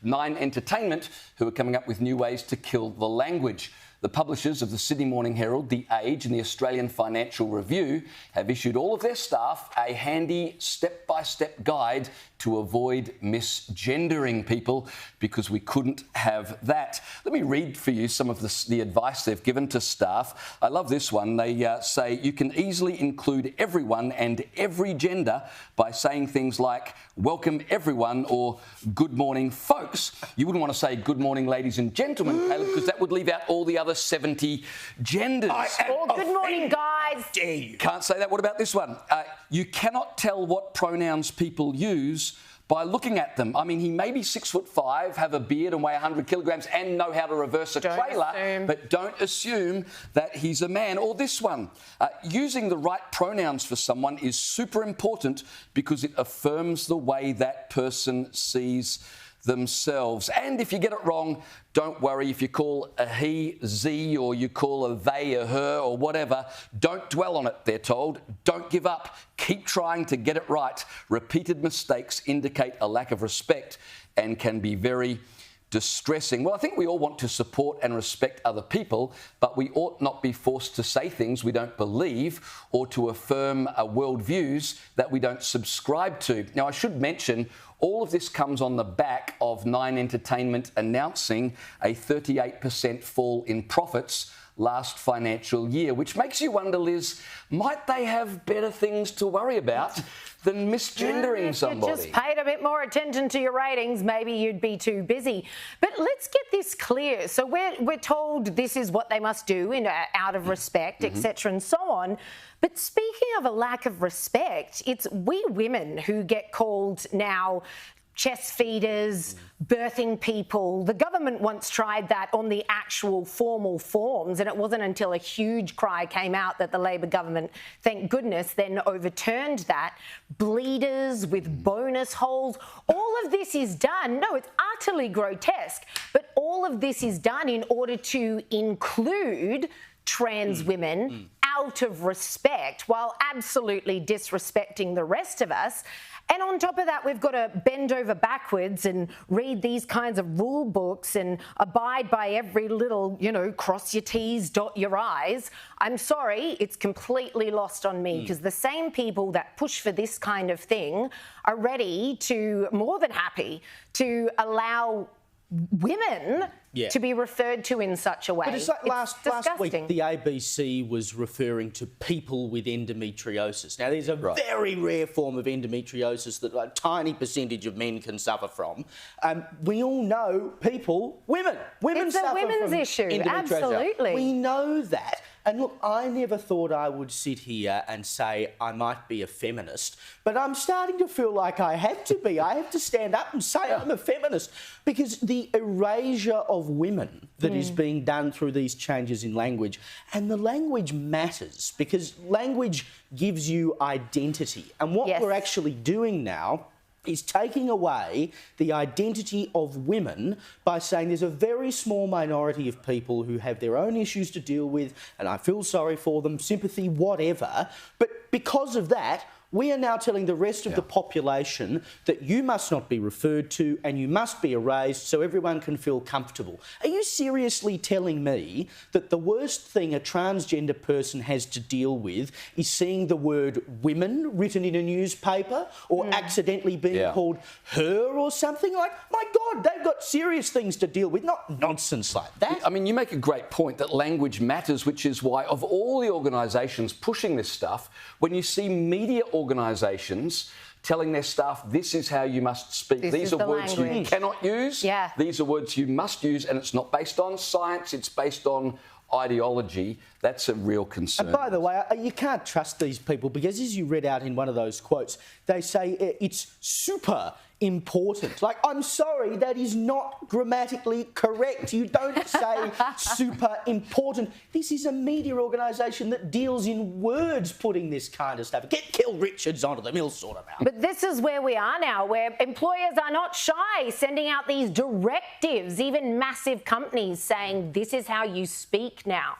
Nine Entertainment, who are coming up with new ways to kill the language. The publishers of the Sydney Morning Herald, The Age and the Australian Financial Review have issued all of their staff a handy step-by-step guide to avoid misgendering people, because we couldn't have that. Let me read for you some of the advice they've given to staff. I love this one. They say you can easily include everyone and every gender by saying things like welcome everyone or good morning folks. You wouldn't want to say good morning ladies and gentlemen, Caleb, because that would leave out all the other 70 genders. Or good morning, guys. Can't say that. What about this one? You cannot tell what pronouns people use by looking at them. I mean, he may be 6'5", have a beard and weigh 100 kilograms and know how to reverse a trailer, but don't assume that he's a man. Or this one, using the right pronouns for someone is super important because it affirms the way that person sees themselves. And if you get it wrong, don't worry. If you call a he, ze, or you call a they, a her, or whatever, don't dwell on it, they're told. Don't give up. Keep trying to get it right. Repeated mistakes indicate a lack of respect and can be very distressing. Well, I think we all want to support and respect other people, but we ought not be forced to say things we don't believe or to affirm worldviews that we don't subscribe to. Now, I should mention, all of this comes on the back of Nine Entertainment announcing a 38% fall in profits last financial year, which makes you wonder, Liz, might they have better things to worry about than misgendering somebody? If you just paid a bit more attention to your ratings, maybe you'd be too busy. But let's get this clear. So we're told this is what they must do out of respect, etc. and so on. But speaking of a lack of respect, it's we women who get called now chest feeders, birthing people. The government once tried that on the actual formal forms, and it wasn't until a huge cry came out that the Labor government, thank goodness, then overturned that. Bleeders with bonus holes. All of this is done. No, it's utterly grotesque, but all of this is done in order to include trans women out of respect, while absolutely disrespecting the rest of us. And on top of that, we've got to bend over backwards and read these kinds of rule books and abide by every little, cross your T's, dot your I's. I'm sorry, it's completely lost on me, because the same people that push for this kind of thing are ready to, more than happy, to allow women to be referred to in such a way. But it's like last week, the ABC was referring to people with endometriosis. Now, there's a very rare form of endometriosis that a tiny percentage of men can suffer from. We all know women it's suffer a women's from issue, endometriosis. absolutely. We know that. And look, I never thought I would sit here and say I might be a feminist, but I'm starting to feel like I have to be. I have to stand up and say I'm a feminist, because the erasure of women that is being done through these changes in language, and the language matters, because language gives you identity. And what we're actually doing now is taking away the identity of women by saying there's a very small minority of people who have their own issues to deal with, and I feel sorry for them, sympathy, whatever. But because of that, we are now telling the rest of the population that you must not be referred to and you must be erased so everyone can feel comfortable. Are you seriously telling me that the worst thing a transgender person has to deal with is seeing the word women written in a newspaper, or accidentally being called her or something? Like, my God, they've got serious things to deal with, not nonsense like that. I mean, you make a great point that language matters, which is why, of all the organisations pushing this stuff, when you see media organisations telling their staff, this is how you must speak. These are words you cannot use. These are words you must use, and it's not based on science, it's based on ideology. That's a real concern. And by the way, you can't trust these people, because as you read out in one of those quotes, they say it's super important. Like, I'm sorry, that is not grammatically correct. You don't say super important. This is a media organisation that deals in words putting this kind of stuff. Get Kel Richards onto them, he'll sort them out. But this is where we are now, where employers are not shy, sending out these directives, even massive companies saying this is how you speak now.